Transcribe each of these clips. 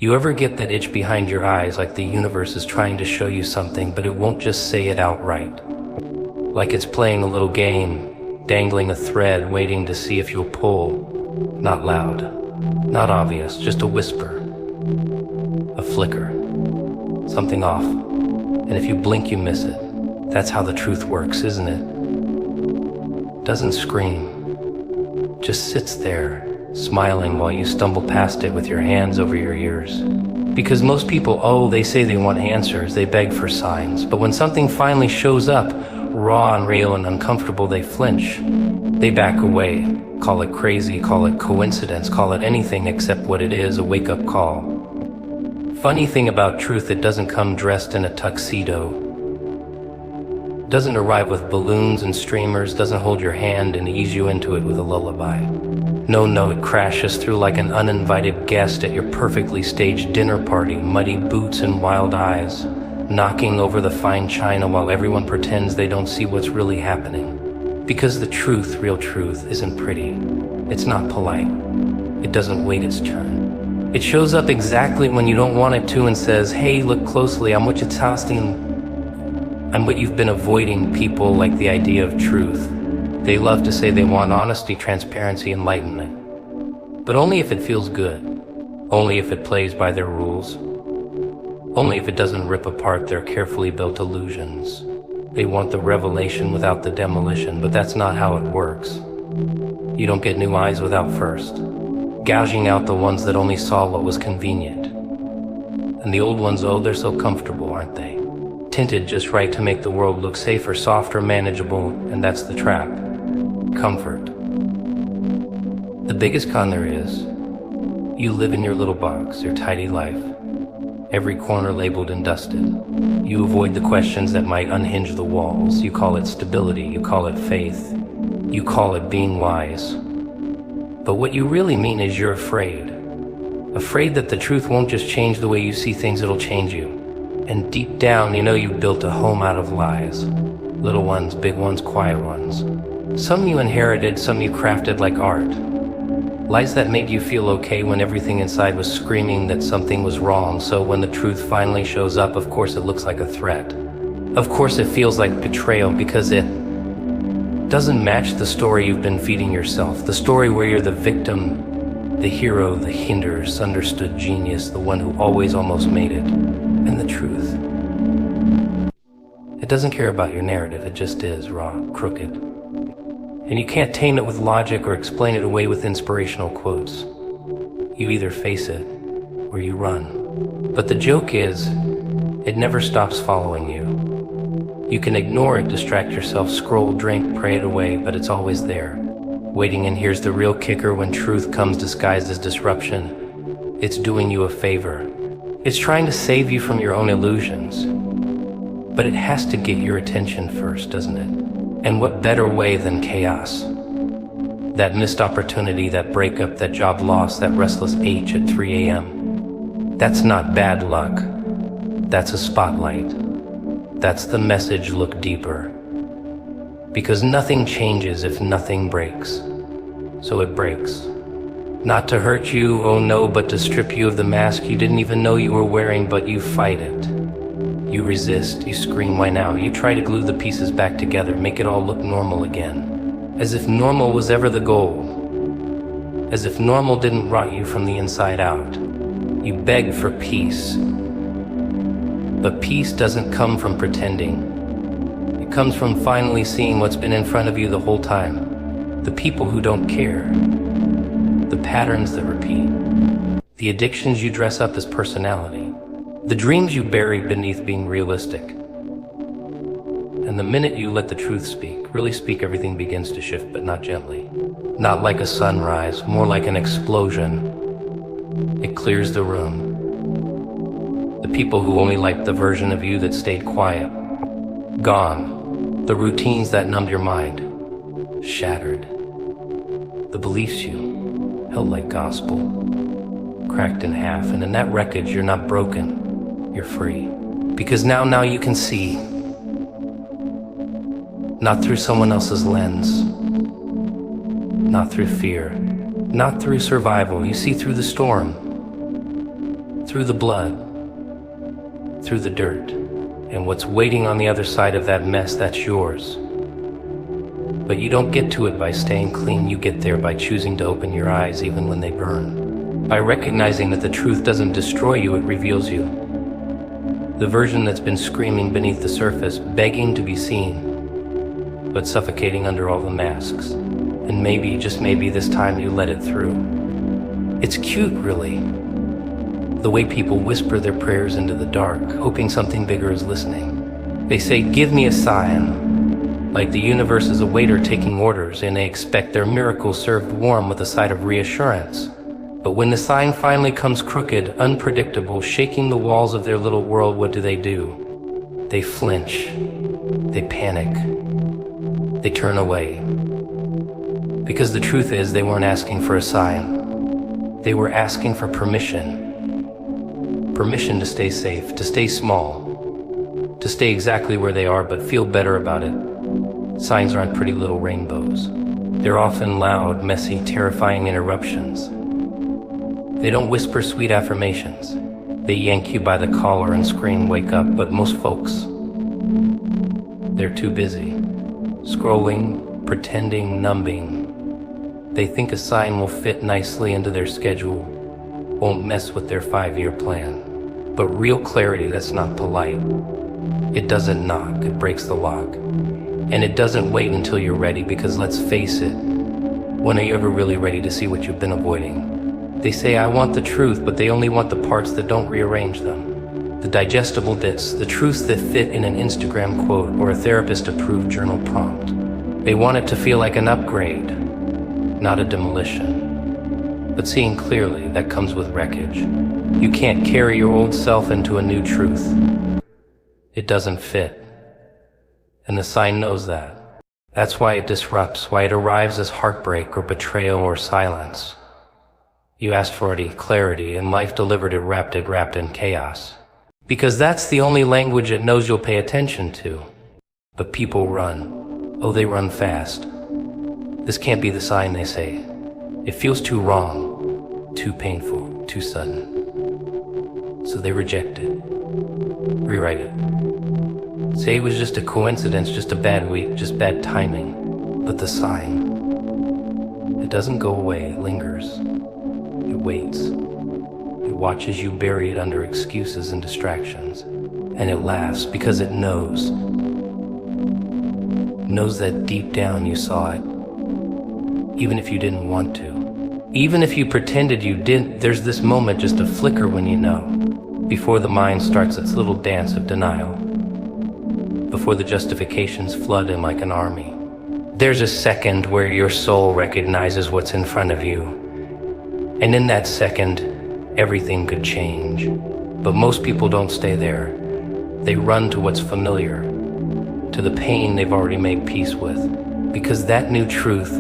You ever get that itch behind your eyes, like the universe is trying to show you something, but it won't just say it outright? Like it's playing a little game, dangling a thread, waiting to see if you'll pull. Not loud, not obvious, just a whisper, a flicker, something off. And if you blink, you miss it. That's how the truth works, isn't it? Doesn't scream, just sits there, smiling while you stumble past it with your hands over your ears. Because most people, they say they want answers, they beg for signs. But when something finally shows up, raw and real and uncomfortable, they flinch. They back away. Call it crazy, call it coincidence, call it anything except what it is, a wake-up call. Funny thing about truth, it doesn't come dressed in a tuxedo. Doesn't arrive with balloons and streamers, doesn't hold your hand and ease you into it with a lullaby. No, it crashes through like an uninvited guest at your perfectly staged dinner party, muddy boots and wild eyes, knocking over the fine china while everyone pretends they don't see what's really happening. Because the truth, real truth, isn't pretty. It's not polite. It doesn't wait its turn. It shows up exactly when you don't want it to and says, hey, look closely, I'm what you're tasting. I'm what you've been avoiding. People like the idea of truth. They love to say they want honesty, transparency, enlightenment. But only if it feels good. Only if it plays by their rules. Only if it doesn't rip apart their carefully built illusions. They want the revelation without the demolition, but that's not how it works. You don't get new eyes without first gouging out the ones that only saw what was convenient. And the old ones, they're so comfortable, aren't they? Tinted just right to make the world look safer, softer, manageable, and that's the trap. Comfort. The biggest con there is, you live in your little box, your tidy life, every corner labeled and dusted. You avoid the questions that might unhinge the walls. You call it stability, you call it faith, you call it being wise. But what you really mean is you're afraid. Afraid that the truth won't just change the way you see things, it'll change you. And deep down, you know you've built a home out of lies. Little ones, big ones, quiet ones. Some you inherited, some you crafted like art. Lies that made you feel okay when everything inside was screaming that something was wrong. So when the truth finally shows up, of course it looks like a threat. Of course it feels like betrayal, because it doesn't match the story you've been feeding yourself. The story where you're the victim, the hero, the hinders, understood genius, the one who always almost made it. And the truth. It doesn't care about your narrative, it just is raw, crooked. And you can't tame it with logic or explain it away with inspirational quotes. You either face it or you run. But the joke is, it never stops following you. You can ignore it, distract yourself, scroll, drink, pray it away, but it's always there. Waiting, and here's the real kicker: when truth comes disguised as disruption, it's doing you a favor. It's trying to save you from your own illusions. But it has to get your attention first, doesn't it? And what better way than chaos? That missed opportunity, that breakup, that job loss, that restless H at 3 a.m. That's not bad luck. That's a spotlight. That's the message: look deeper. Because nothing changes if nothing breaks. So it breaks. Not to hurt you, oh no, but to strip you of the mask you didn't even know you were wearing, but you fight it. You resist, you scream, why now? You try to glue the pieces back together, make it all look normal again. As if normal was ever the goal. As if normal didn't rot you from the inside out. You beg for peace. But peace doesn't come from pretending. It comes from finally seeing what's been in front of you the whole time. The people who don't care. The patterns that repeat, the addictions you dress up as personality, the dreams you bury beneath being realistic. And the minute you let the truth speak, really speak, everything begins to shift, but not gently. Not like a sunrise, more like an explosion. It clears the room. The people who only liked the version of you that stayed quiet, gone. The routines that numbed your mind, shattered. The beliefs you held like gospel, cracked in half, and in that wreckage you're not broken, you're free. Because now you can see, not through someone else's lens, not through fear, not through survival. You see through the storm, through the blood, through the dirt, and what's waiting on the other side of that mess, that's yours. But you don't get to it by staying clean, you get there by choosing to open your eyes even when they burn. By recognizing that the truth doesn't destroy you, it reveals you. The version that's been screaming beneath the surface, begging to be seen, but suffocating under all the masks. And maybe, just maybe, this time you let it through. It's cute, really. The way people whisper their prayers into the dark, hoping something bigger is listening. They say, "Give me a sign," like the universe is a waiter taking orders, and they expect their miracle served warm with a side of reassurance. But when the sign finally comes crooked, unpredictable, shaking the walls of their little world, what do? They flinch. They panic. They turn away. Because the truth is, they weren't asking for a sign. They were asking for permission. Permission to stay safe, to stay small, to stay exactly where they are but feel better about it. Signs aren't pretty little rainbows. They're often loud, messy, terrifying interruptions. They don't whisper sweet affirmations. They yank you by the collar and scream, "Wake up," but most folks, they're too busy. Scrolling, pretending, numbing. They think a sign will fit nicely into their schedule, won't mess with their 5-year plan. But real clarity, that's not polite. It doesn't knock, it breaks the lock. And it doesn't wait until you're ready, because let's face it, when are you ever really ready to see what you've been avoiding? They say, "I want the truth," but they only want the parts that don't rearrange them. The digestible bits, the truths that fit in an Instagram quote or a therapist-approved journal prompt. They want it to feel like an upgrade, not a demolition. But seeing clearly, that comes with wreckage. You can't carry your old self into a new truth. It doesn't fit. And the sign knows that. That's why it disrupts, why it arrives as heartbreak or betrayal or silence. You asked for it, clarity, and life delivered it wrapped in chaos. Because that's the only language it knows you'll pay attention to. But people run. Oh, they run fast. This can't be the sign, they say. It feels too wrong, too painful, too sudden. So they reject it, rewrite it. Say it was just a coincidence, just a bad week, just bad timing. But the sign, it doesn't go away, it lingers. It waits. It watches you bury it under excuses and distractions. And it laughs because it knows. Knows that deep down you saw it. Even if you didn't want to. Even if you pretended you didn't, there's this moment, just a flicker when you know. Before the mind starts its little dance of denial. Before the justifications flood in like an army. There's a second where your soul recognizes what's in front of you. And in that second, everything could change. But most people don't stay there. They run to what's familiar, to the pain they've already made peace with. Because that new truth,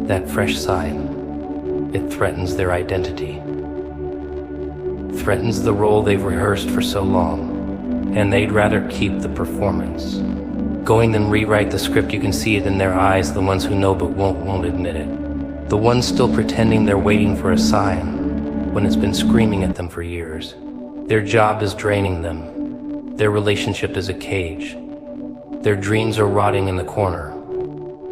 that fresh sign, it threatens their identity. Threatens the role they've rehearsed for so long. And they'd rather keep the performance. Going than rewrite the script. You can see it in their eyes, the ones who know but won't admit it. The ones still pretending they're waiting for a sign when it's been screaming at them for years. Their job is draining them. Their relationship is a cage. Their dreams are rotting in the corner.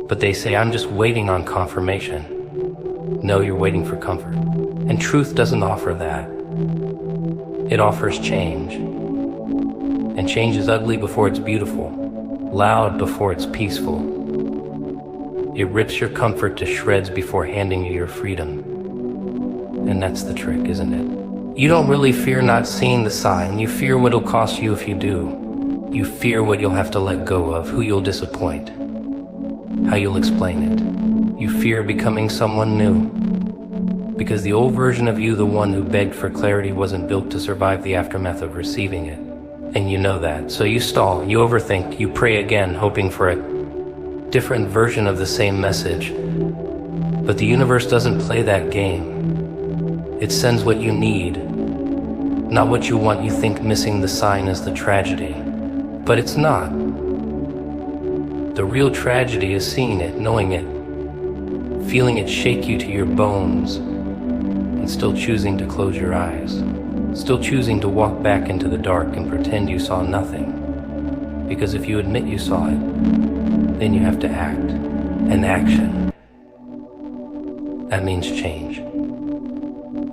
But they say, "I'm just waiting on confirmation." No, you're waiting for comfort. And truth doesn't offer that. It offers change. And change is ugly before it's beautiful, loud before it's peaceful. It rips your comfort to shreds before handing you your freedom. And that's the trick, isn't it? You don't really fear not seeing the sign. You fear what it'll cost you if you do. You fear what you'll have to let go of, who you'll disappoint, how you'll explain it. You fear becoming someone new. Because the old version of you, the one who begged for clarity, wasn't built to survive the aftermath of receiving it. And you know that. So you stall, you overthink, you pray again, hoping for a different version of the same message. But the universe doesn't play that game. It sends what you need, not what you want. You think missing the sign is the tragedy, but it's not. The real tragedy is seeing it, knowing it, feeling it shake you to your bones, and still choosing to close your eyes. still choosing to walk back into the dark and pretend you saw nothing. Because if you admit you saw it, then you have to act. And action, that means change.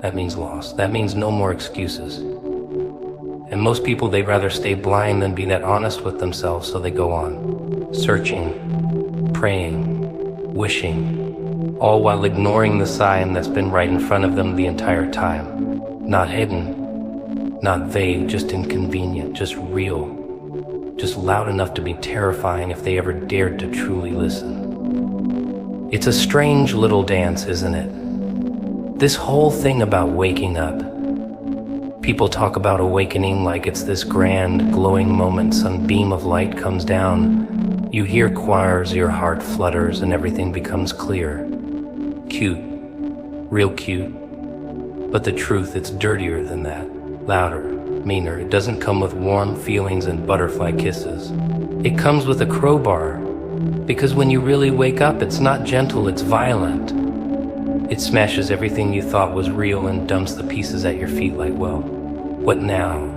That means loss. That means no more excuses. And most people, they'd rather stay blind than be that honest with themselves, so they go on, searching, praying, wishing, all while ignoring the sign that's been right in front of them the entire time. Not hidden, not vague, just inconvenient, just real, just loud enough to be terrifying if they ever dared to truly listen. It's a strange little dance, isn't it? This whole thing about waking up. People talk about awakening like it's this grand, glowing moment. Some beam of light comes down. You hear choirs, your heart flutters, and everything becomes clear. Cute. Real cute. But the truth, it's dirtier than that. Louder, meaner. It doesn't come with warm feelings and butterfly kisses. It comes with a crowbar. Because when you really wake up, it's not gentle, it's violent. It smashes everything you thought was real and dumps the pieces at your feet like, well, what now?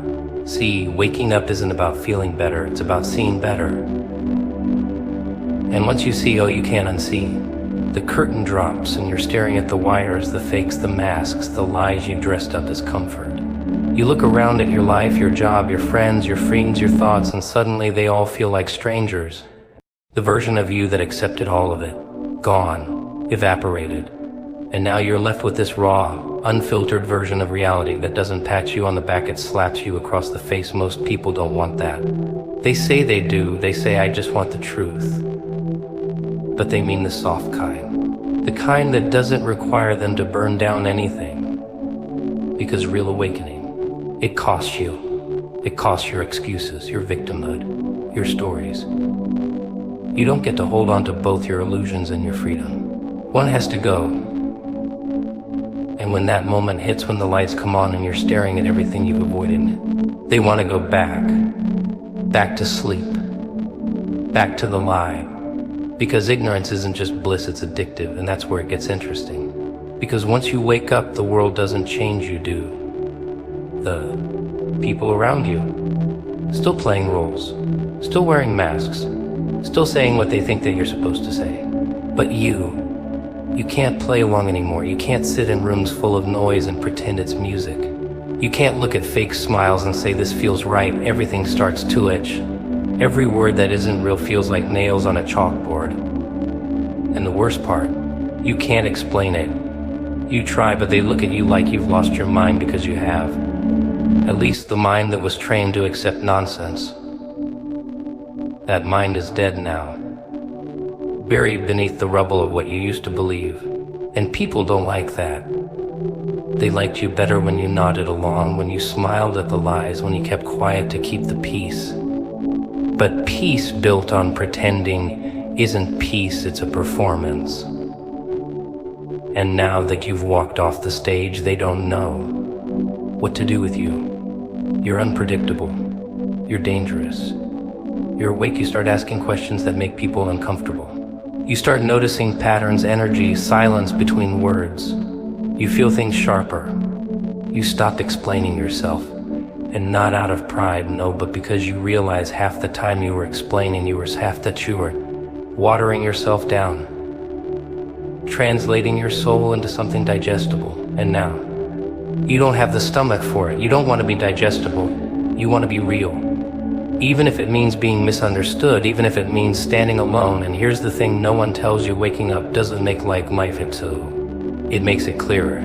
See, waking up isn't about feeling better, it's about seeing better. And once you see all you can't unsee, the curtain drops and you're staring at the wires, the fakes, the masks, the lies you dressed up as comfort. You look around at your life, your job, your friends, your thoughts, and suddenly they all feel like strangers. The version of you that accepted all of it, gone, evaporated. And now you're left with this raw, unfiltered version of reality that doesn't pat you on the back, it slaps you across the face. Most people don't want that. They say they do, they say I just want the truth. But they mean the soft kind. The kind that doesn't require them to burn down anything. Because real awakening, it costs you. It costs your excuses, your victimhood, your stories. You don't get to hold on to both your illusions and your freedom. One has to go. And when that moment hits, when the lights come on and you're staring at everything you've avoided, they want to go back. Back to sleep. Back to the lie. Because ignorance isn't just bliss, it's addictive, and that's where it gets interesting. Because once you wake up, the world doesn't change you, do. The people around you, still playing roles, still wearing masks, still saying what they think that you're supposed to say. But you can't play along anymore. You can't sit in rooms full of noise and pretend it's music. You can't look at fake smiles and say this feels right. Everything starts to itch. Every word that isn't real feels like nails on a chalkboard. And the worst part, you can't explain it. You try, but they look at you like you've lost your mind because you have. At least the mind that was trained to accept nonsense. That mind is dead now. Buried beneath the rubble of what you used to believe. And people don't like that. They liked you better when you nodded along, when you smiled at the lies, when you kept quiet to keep the peace. But peace built on pretending isn't peace, it's a performance. And now that you've walked off the stage, they don't know what to do with you. You're unpredictable. You're dangerous. You're awake, you start asking questions that make people uncomfortable. You start noticing patterns, energy, silence between words. You feel things sharper. You stop explaining yourself. And not out of pride, no, but because you realize half the time you were explaining, half that you were watering yourself down. Translating your soul into something digestible. And now, you don't have the stomach for it. You don't want to be digestible. You want to be real. Even if it means being misunderstood, even if it means standing alone. And here's the thing no one tells you: waking up doesn't make life so. It makes it clearer.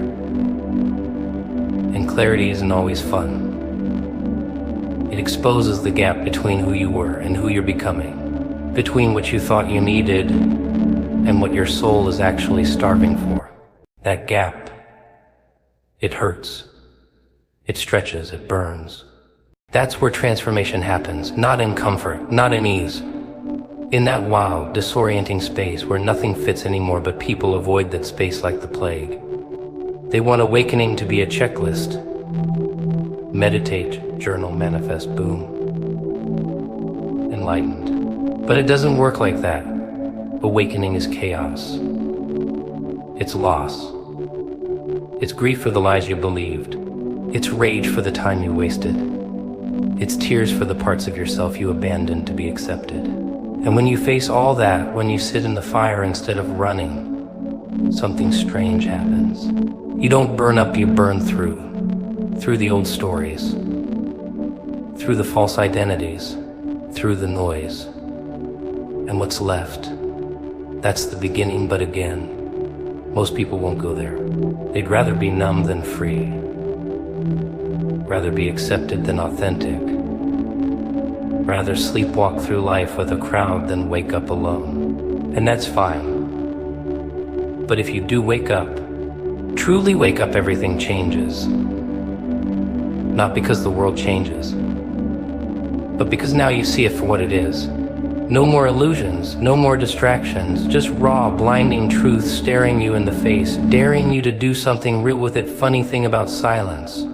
And clarity isn't always fun. It exposes the gap between who you were and who you're becoming. Between what you thought you needed and what your soul is actually starving for. That gap. It hurts. It stretches, it burns. That's where transformation happens, not in comfort, not in ease. In that wild, disorienting space where nothing fits anymore, but people avoid that space like the plague. They want awakening to be a checklist. Meditate, journal, manifest, boom. Enlightened. But it doesn't work like that. Awakening is chaos. It's loss. It's grief for the lies you believed. It's rage for the time you wasted. It's tears for the parts of yourself you abandoned to be accepted. And when you face all that, when you sit in the fire instead of running, something strange happens. You don't burn up, you burn through the old stories, through the false identities, through the noise. And what's left, that's the beginning, but again, most people won't go there. They'd rather be numb than free, rather be accepted than authentic, rather sleepwalk through life with a crowd than wake up alone. And that's fine. But if you do wake up, truly wake up, everything changes. Not because the world changes, but because now you see it for what it is. No more illusions, no more distractions, just raw, blinding truth staring you in the face, daring you to do something real with it. Funny thing about silence,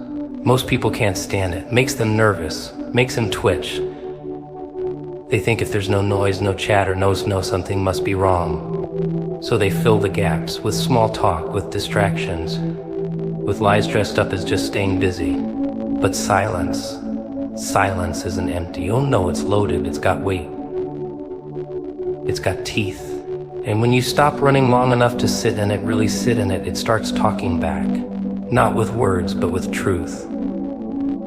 most people can't stand it. Makes them nervous, makes them twitch. They think if there's no noise, no chatter, no something must be wrong. So they fill the gaps with small talk, with distractions, with lies dressed up as just staying busy. But silence isn't empty. Oh no, it's loaded, it's got weight. It's got teeth. And when you stop running long enough to sit in it, really sit in it, it starts talking back. Not with words, but with truth.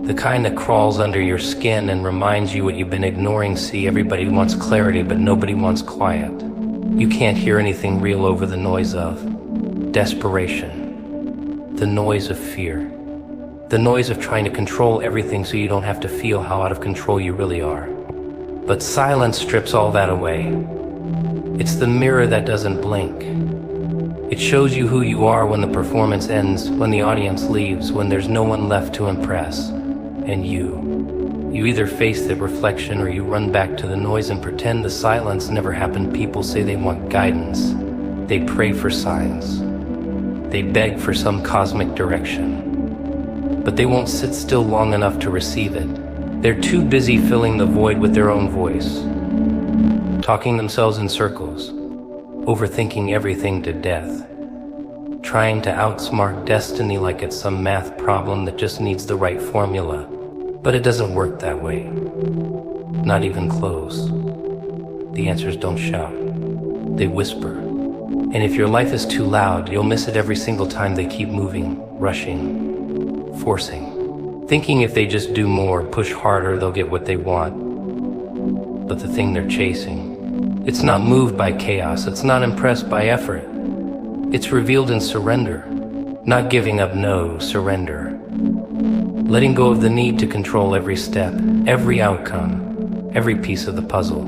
The kind that crawls under your skin and reminds you what you've been ignoring. See, everybody wants clarity, but nobody wants quiet. You can't hear anything real over the noise of desperation, the noise of fear, the noise of trying to control everything so you don't have to feel how out of control you really are. But silence strips all that away. It's the mirror that doesn't blink. It shows you who you are when the performance ends, when the audience leaves, when there's no one left to impress. And you either face the reflection or you run back to the noise and pretend the silence never happened. People say they want guidance. They pray for signs. They beg for some cosmic direction. But they won't sit still long enough to receive it. They're too busy filling the void with their own voice, talking themselves in circles, overthinking everything to death, trying to outsmart destiny like it's some math problem that just needs the right formula. But it doesn't work that way. Not even close. The answers don't shout. They whisper. And if your life is too loud, you'll miss it every single time they keep moving, rushing, forcing, thinking if they just do more, push harder, they'll get what they want. But the thing they're chasing, it's not moved by chaos, it's not impressed by effort. It's revealed in surrender. Not giving up, no, surrender. Letting go of the need to control every step, every outcome, every piece of the puzzle.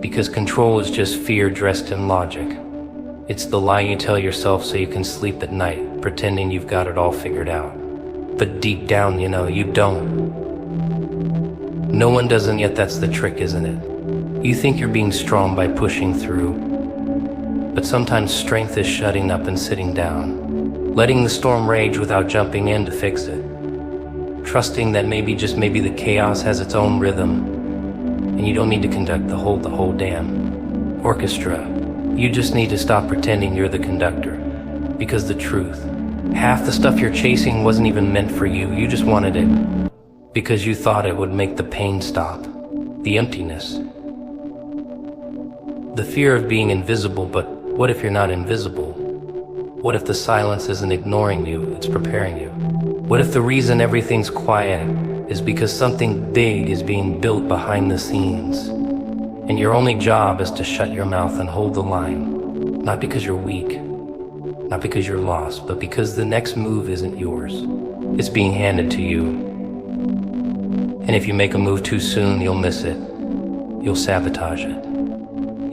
Because control is just fear dressed in logic. It's the lie you tell yourself so you can sleep at night, pretending you've got it all figured out. But deep down, you know, you don't. No one doesn't, yet that's the trick, isn't it? You think you're being strong by pushing through. But sometimes strength is shutting up and sitting down, letting the storm rage without jumping in to fix it. Trusting that maybe, just maybe, the chaos has its own rhythm, and you don't need to conduct the whole damn orchestra. You just need to stop pretending you're the conductor. Because the truth, half the stuff you're chasing wasn't even meant for you. You just wanted it because you thought it would make the pain stop, the emptiness, the fear of being invisible. But what if you're not invisible? What if the silence isn't ignoring you, it's preparing you? What if the reason everything's quiet is because something big is being built behind the scenes, and your only job is to shut your mouth and hold the line? Not because you're weak, not because you're lost, but because the next move isn't yours. It's being handed to you. And if you make a move too soon, you'll miss it. You'll sabotage it.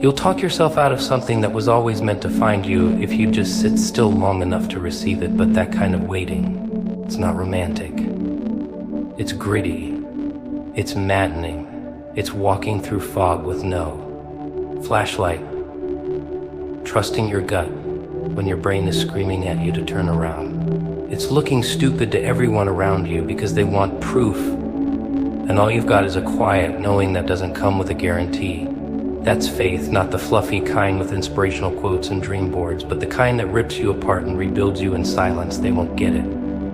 You'll talk yourself out of something that was always meant to find you if you just sit still long enough to receive it. But that kind of waiting, it's not romantic. It's gritty. It's maddening. It's walking through fog with no flashlight. Trusting your gut when your brain is screaming at you to turn around. It's looking stupid to everyone around you because they want proof. And all you've got is a quiet knowing that doesn't come with a guarantee. That's faith, not the fluffy kind with inspirational quotes and dream boards, but the kind that rips you apart and rebuilds you in silence. They won't get it.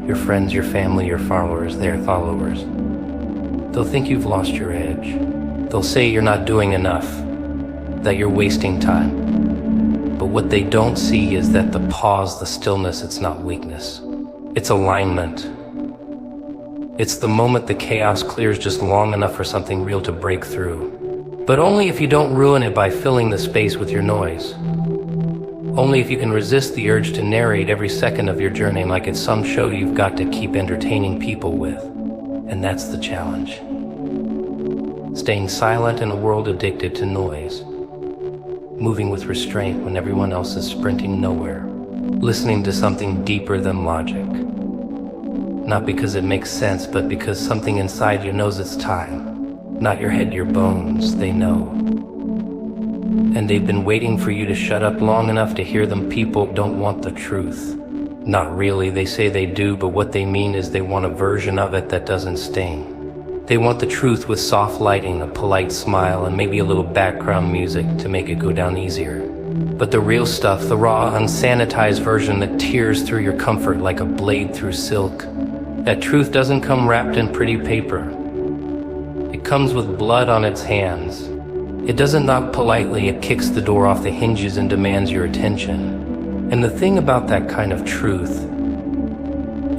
Your friends, your family, your followers, their followers. They'll think you've lost your edge. They'll say you're not doing enough, that you're wasting time. But what they don't see is that the pause, the stillness, it's not weakness. It's alignment. It's the moment the chaos clears just long enough for something real to break through. But only if you don't ruin it by filling the space with your noise. Only if you can resist the urge to narrate every second of your journey like it's some show you've got to keep entertaining people with. And that's the challenge. Staying silent in a world addicted to noise. Moving with restraint when everyone else is sprinting nowhere. Listening to something deeper than logic. Not because it makes sense, but because something inside you knows it's time. Not your head, your bones, they know. And they've been waiting for you to shut up long enough to hear them. People don't want the truth. Not really, they say they do, but what they mean is they want a version of it that doesn't sting. They want the truth with soft lighting, a polite smile, and maybe a little background music to make it go down easier. But the real stuff, the raw, unsanitized version that tears through your comfort like a blade through silk. That truth doesn't come wrapped in pretty paper. It comes with blood on its hands. It doesn't knock politely, it kicks the door off the hinges and demands your attention. And the thing about that kind of truth,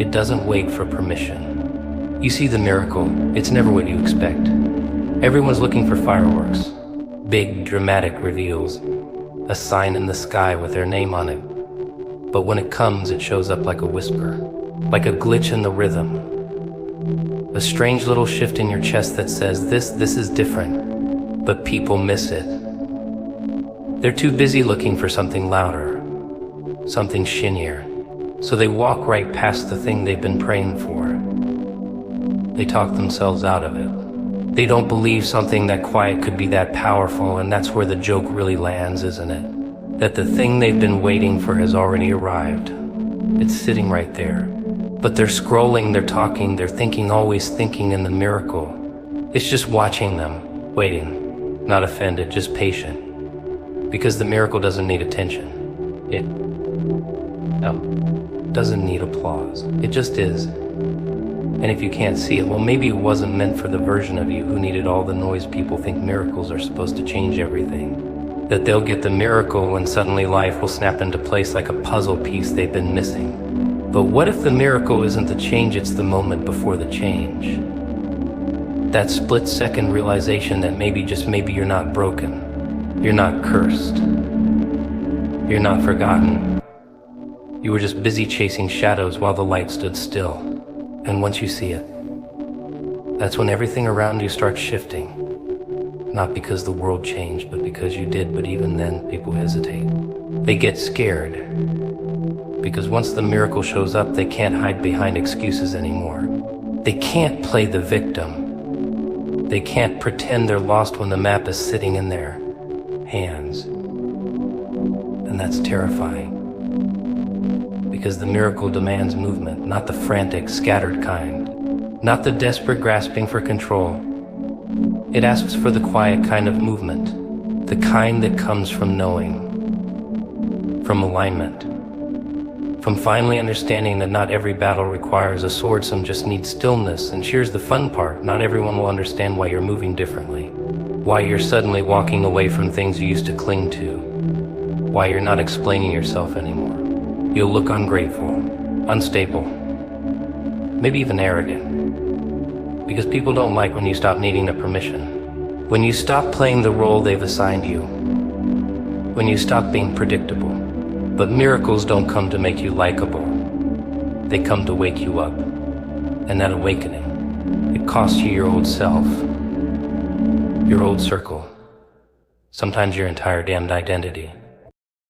it doesn't wait for permission. You see the miracle, it's never what you expect. Everyone's looking for fireworks, big dramatic reveals, a sign in the sky with their name on it. But when it comes, it shows up like a whisper, like a glitch in the rhythm. A strange little shift in your chest that says, this is different. But people miss it. They're too busy looking for something louder, something shinier. So they walk right past the thing they've been praying for. They talk themselves out of it. They don't believe something that quiet could be that powerful, and that's where the joke really lands, isn't it? That the thing they've been waiting for has already arrived. It's sitting right there. But they're scrolling, they're talking, they're thinking, always thinking in the miracle. It's just watching them, waiting. Not offended, just patient. Because the miracle doesn't need attention. It doesn't need applause. It just is. And if you can't see it, well, maybe it wasn't meant for the version of you who needed all the noise. People think miracles are supposed to change everything. That they'll get the miracle and suddenly life will snap into place like a puzzle piece they've been missing. But what if the miracle isn't the change, it's the moment before the change? That split-second realization that maybe, just maybe, you're not broken. You're not cursed. You're not forgotten. You were just busy chasing shadows while the light stood still. And once you see it, that's when everything around you starts shifting. Not because the world changed, but because you did. But even then, people hesitate. They get scared. Because once the miracle shows up, they can't hide behind excuses anymore. They can't play the victim. They can't pretend they're lost when the map is sitting in their hands. And that's terrifying. Because the miracle demands movement, not the frantic, scattered kind. Not the desperate grasping for control. It asks for the quiet kind of movement. The kind that comes from knowing. From alignment. From finally understanding that not every battle requires a sword, some just need stillness. And here's the fun part, not everyone will understand why you're moving differently. Why you're suddenly walking away from things you used to cling to. Why you're not explaining yourself anymore. You'll look ungrateful, unstable, maybe even arrogant. Because people don't like when you stop needing their permission. When you stop playing the role they've assigned you. When you stop being predictable. But miracles don't come to make you likable. They come to wake you up. And that awakening, it costs you your old self, your old circle, sometimes your entire damned identity.